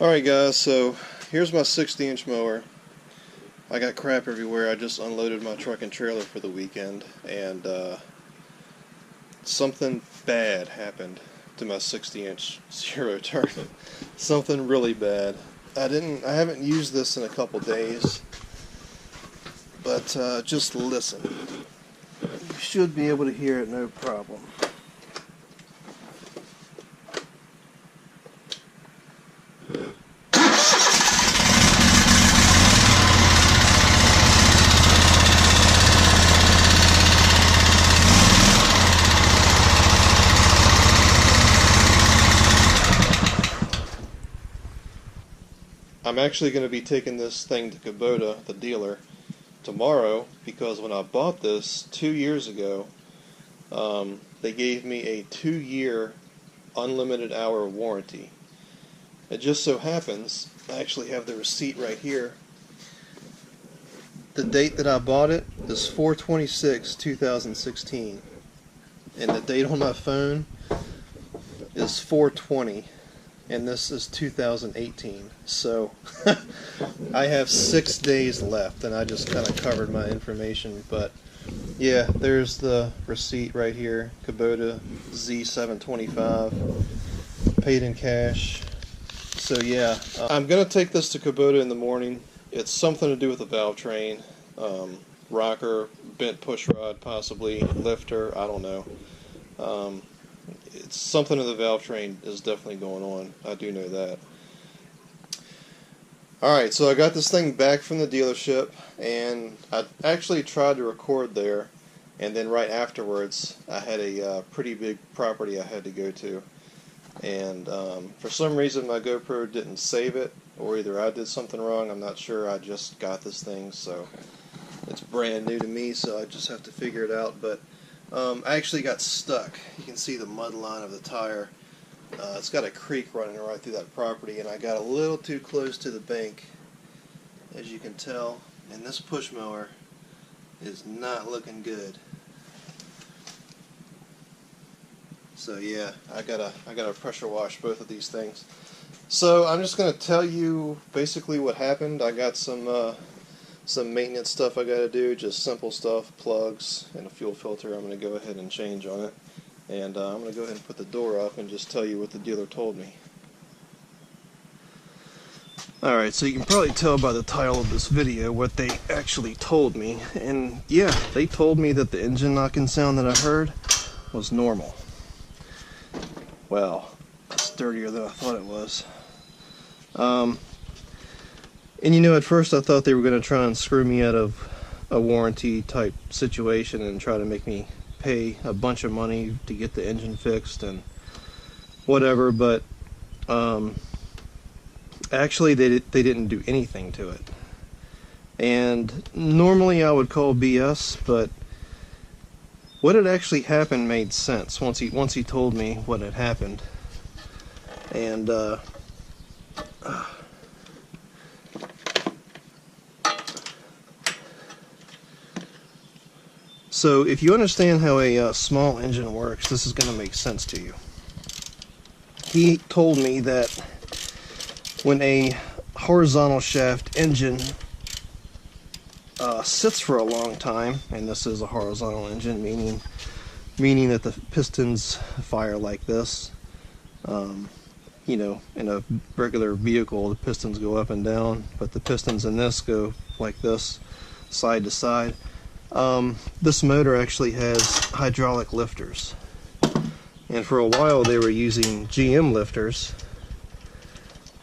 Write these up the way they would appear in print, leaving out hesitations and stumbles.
Alright guys, so here's my 60-inch mower. I got crap everywhere. I just unloaded my truck and trailer for the weekend, and something bad happened to my 60-inch zero turn. Something really bad. I haven't used this in a couple days, but just listen. You should be able to hear it no problem. I'm actually going to be taking this thing to Kubota, the dealer, tomorrow, because when I bought this 2 years ago, they gave me a 2-year unlimited hour warranty. It just so happens, I actually have the receipt right here. The date that I bought it is 4/26/2016, and the date on my phone is 4/20. And this is 2018, so I have 6 days left, and I just kind of covered my information. But yeah, there's the receipt right here, Kubota Z725, paid in cash. So yeah, I'm gonna take this to Kubota in the morning. It's something to do with the valve train, rocker, bent push rod, possibly lifter, I don't know. It's something in the valve train is definitely going on. I do know that. Alright, so I got this thing back from the dealership, and I actually tried to record there, and then right afterwards I had a pretty big property I had to go to, and for some reason my GoPro didn't save it, or either I did something wrong, I'm not sure. I just got this thing, so it's brand new to me, so I just have to figure it out. But I actually got stuck. You can see the mud line of the tire. It's got a creek running right through that property, and I got a little too close to the bank, as you can tell, and this push mower is not looking good. So yeah, I gotta pressure wash both of these things. So I'm just gonna tell you basically what happened. I got some maintenance stuff I gotta do, just simple stuff, plugs and a fuel filter. I'm gonna go ahead and change on it, and I'm gonna go ahead and put the door up and just tell you what the dealer told me. Alright, so you can probably tell by the title of this video what they actually told me, and yeah, they told me that the engine knocking sound that I heard was normal. Well, it's dirtier than I thought it was. And you know, at first I thought they were going to try and screw me out of a warranty type situation and try to make me pay a bunch of money to get the engine fixed and whatever, but actually they didn't do anything to it. And normally I would call BS, but what had actually happened made sense once he told me what had happened. And so if you understand how a small engine works, this is going to make sense to you. He told me that when a horizontal shaft engine sits for a long time, and this is a horizontal engine, meaning that the pistons fire like this. You know, in a regular vehicle the pistons go up and down, but the pistons in this go like this, side to side. This motor actually has hydraulic lifters, and for a while they were using GM lifters,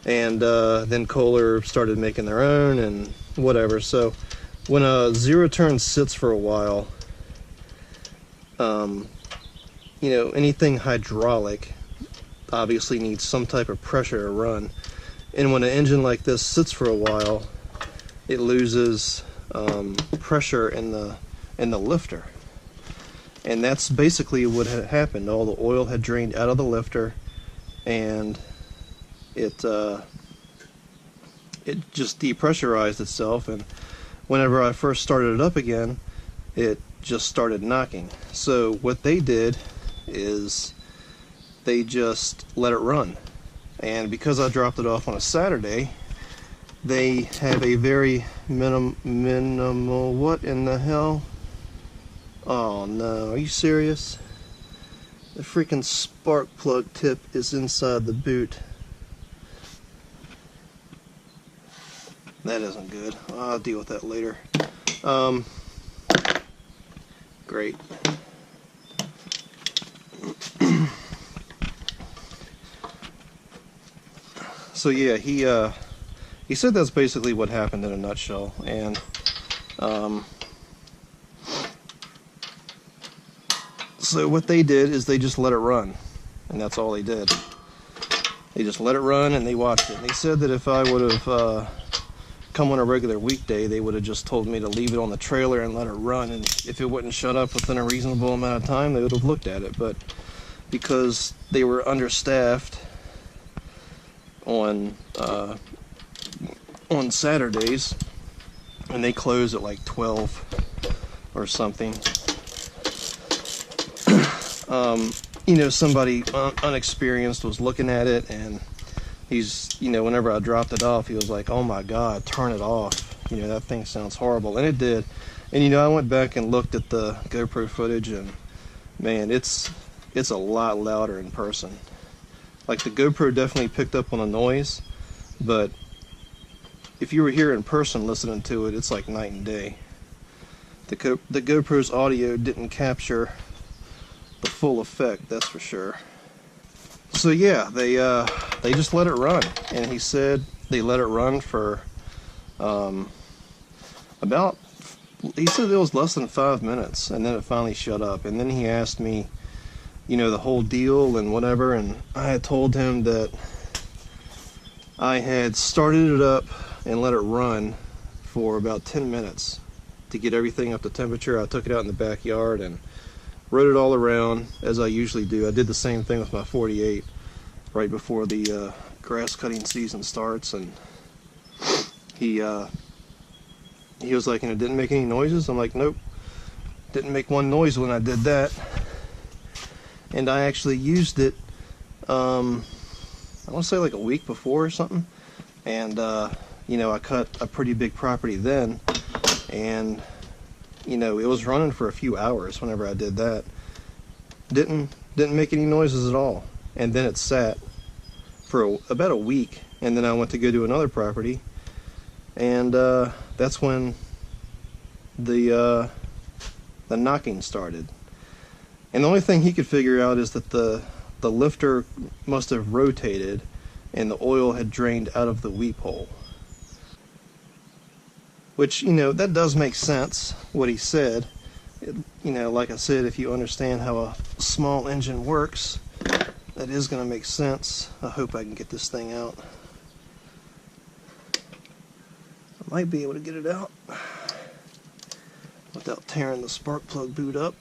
and then Kohler started making their own and whatever. So when a zero turn sits for a while, you know, anything hydraulic obviously needs some type of pressure to run, and when an engine like this sits for a while, it loses pressure in the lifter, and that's basically what had happened. All the oil had drained out of the lifter, and it just depressurized itself, and whenever I first started it up again, it just started knocking. So what they did is they just let it run, And because I dropped it off on a Saturday, they have a very minimal, what in the hell? Oh no, are you serious? The freaking spark plug tip is inside the boot. That isn't good. I'll deal with that later. Great. So yeah, he said that's basically what happened in a nutshell, and so what they did is they just let it run, and that's all they did. They just let it run and they watched it. And they said that if I would have come on a regular weekday, they would have just told me to leave it on the trailer and let it run, and if it wouldn't shut up within a reasonable amount of time, they would have looked at it. But because they were understaffed on Saturdays, and they close at like 12 or something, you know, somebody unexperienced was looking at it, and he's, you know, whenever I dropped it off, he was like, oh my god, turn it off, you know, that thing sounds horrible. And it did. And you know, I went back and looked at the GoPro footage, and man, it's a lot louder in person. Like, the GoPro definitely picked up on the noise, but if you were here in person listening to it, it's like night and day. The GoPro's audio didn't capture the full effect, that's for sure. So yeah, they just let it run, and he said they let it run for he said it was less than 5 minutes, and then it finally shut up. And then he asked me, you know, the whole deal and whatever, and I had told him that I had started it up and let it run for about 10 minutes to get everything up to temperature. I took it out in the backyard and rode it all around as I usually do. I did the same thing with my 48 right before the grass cutting season starts, and he was like, and it didn't make any noises? I'm like, nope, didn't make one noise when I did that. And I actually used it, I want to say like a week before or something, and you know, I cut a pretty big property then, and you know, it was running for a few hours whenever I did that. Didn't make any noises at all. And then it sat for about a week, and then I went to go to another property, and that's when the knocking started. And the only thing he could figure out is that the lifter must have rotated and the oil had drained out of the weep hole. Which, you know, that does make sense, what he said. You know, like I said, if you understand how a small engine works, that is going to make sense. I hope I can get this thing out. I might be able to get it out without tearing the spark plug boot up.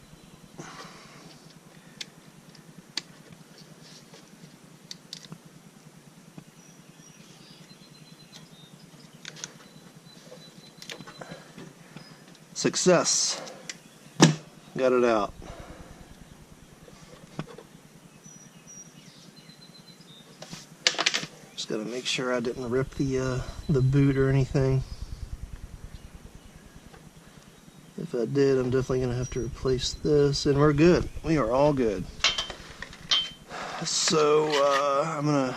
Success. Got it out. Just gotta make sure I didn't rip the boot or anything. If I did, I'm definitely gonna have to replace this, and we're good. We are all good. So I'm gonna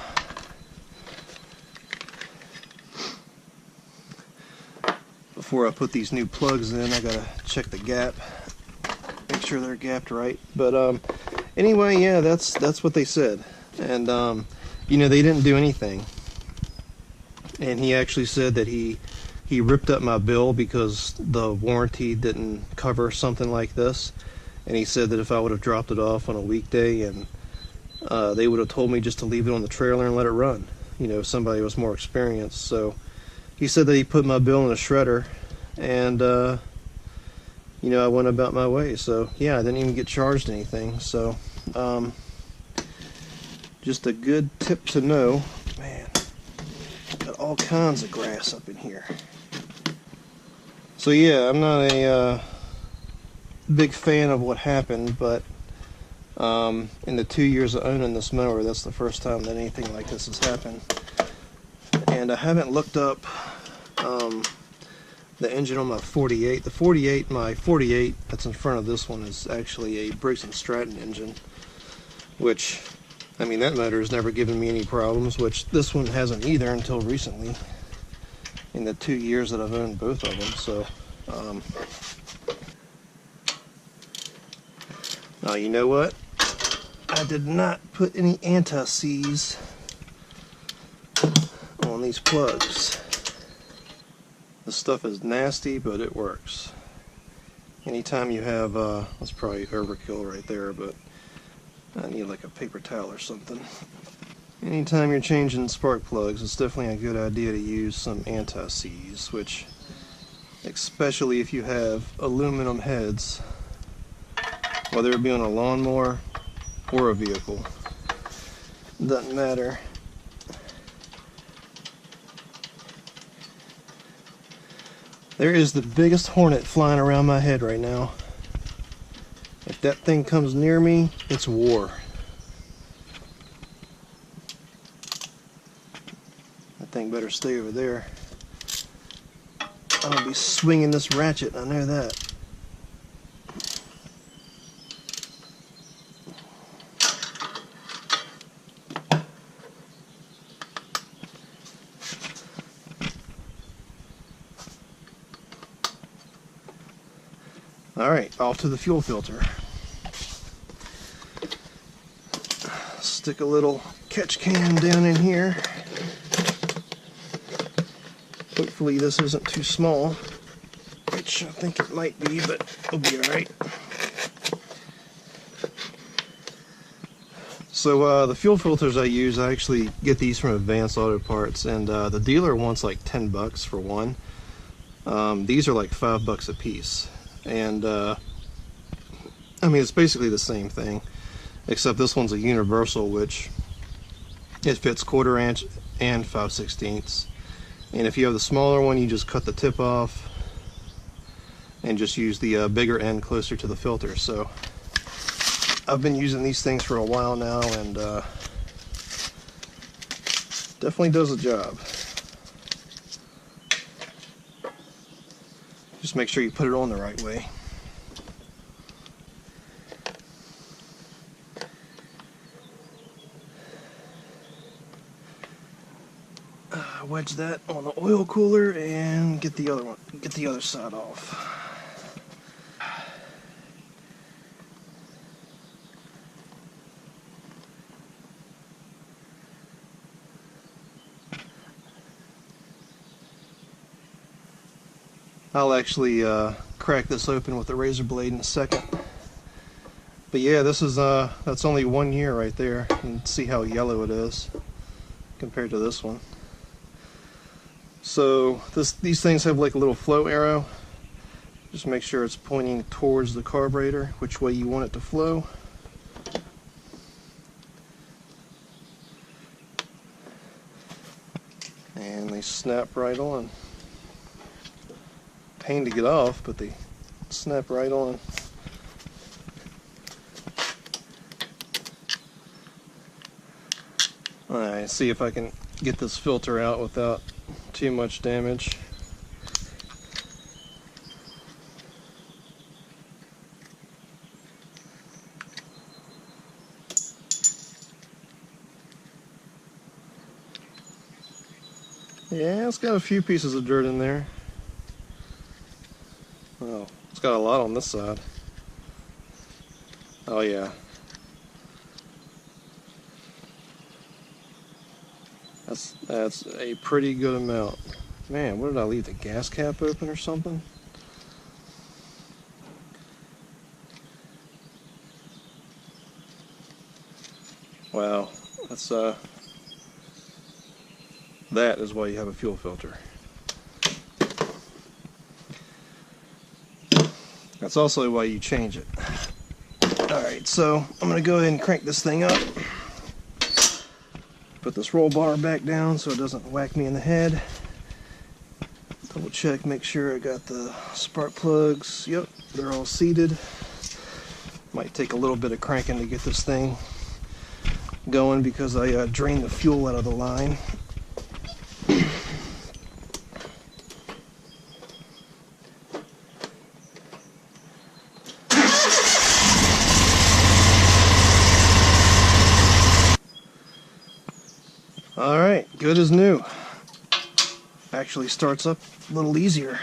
before I put these new plugs in, I gotta check the gap, make sure they're gapped right. But anyway, yeah, that's what they said. And you know, they didn't do anything. And he actually said that he ripped up my bill because the warranty didn't cover something like this. And he said that if I would have dropped it off on a weekday, and they would have told me just to leave it on the trailer and let it run, you know, if somebody was more experienced. So he said that he put my bill in a shredder, and you know, I went about my way. So yeah, I didn't even get charged anything. So just a good tip to know. Man, got all kinds of grass up in here. So yeah, I'm not a big fan of what happened, but In the 2 years of owning this mower, that's the first time that anything like this has happened. And I haven't looked up the engine on my 48. My 48 that's in front of this one is actually a Briggs & Stratton engine, which, I mean, that motor has never given me any problems, which this one hasn't either until recently, in the 2 years that I've owned both of them. So, now you know what? I did not put any anti-seize on these plugs. This stuff is nasty, but it works. Anytime you have, that's probably overkill right there, but I need like a paper towel or something. Anytime you're changing spark plugs, it's definitely a good idea to use some anti-seize, which, especially if you have aluminum heads, whether it be on a lawnmower or a vehicle, doesn't matter. There is the biggest hornet flying around my head right now. If that thing comes near me, it's war. That thing better stay over there. I'm gonna be swinging this ratchet, I know that. Alright, off to the fuel filter. Stick a little catch can down in here. Hopefully this isn't too small, which I think it might be, but it'll be alright. So the fuel filters I use, I actually get these from Advanced Auto Parts, and the dealer wants like 10 bucks for one. These are like $5 a piece. And I mean, it's basically the same thing, except this one's a universal, which it fits 1/4 inch and 5/16. And if you have the smaller one, you just cut the tip off and just use the bigger end closer to the filter. So I've been using these things for a while now, and definitely does the job. Just make sure you put it on the right way. Wedge that on the oil cooler and get the other side off. I'll actually crack this open with a razor blade in a second. But yeah, this is that's only 1 year right there. You can see how yellow it is compared to this one. So these things have like a little flow arrow. Just make sure it's pointing towards the carburetor, which way you want it to flow. And they snap right on. Pain to get off, but they snap right on. Alright, see if I can get this filter out without too much damage. Yeah, it's got a few pieces of dirt in there. Oh, it's got a lot on this side. Oh yeah. That's a pretty good amount. Man, what did I leave the gas cap open or something? Wow, that's that is why you have a fuel filter. That's also why you change it. Alright, so I'm going to go ahead and crank this thing up. Put this roll bar back down so it doesn't whack me in the head. Double check, make sure I got the spark plugs. Yep, they're all seated. Might take a little bit of cranking to get this thing going because I drained the fuel out of the line. Alright, good as new. Actually starts up a little easier.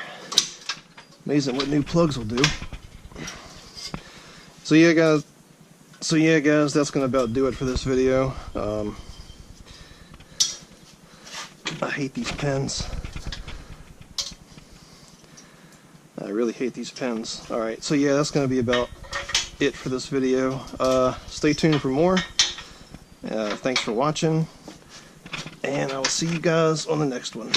Amazing what new plugs will do. So yeah guys, that's gonna about do it for this video. I hate these pens. I really hate these pens. Alright, so yeah, that's gonna be about it for this video. Stay tuned for more. Thanks for watching, and I will see you guys on the next one.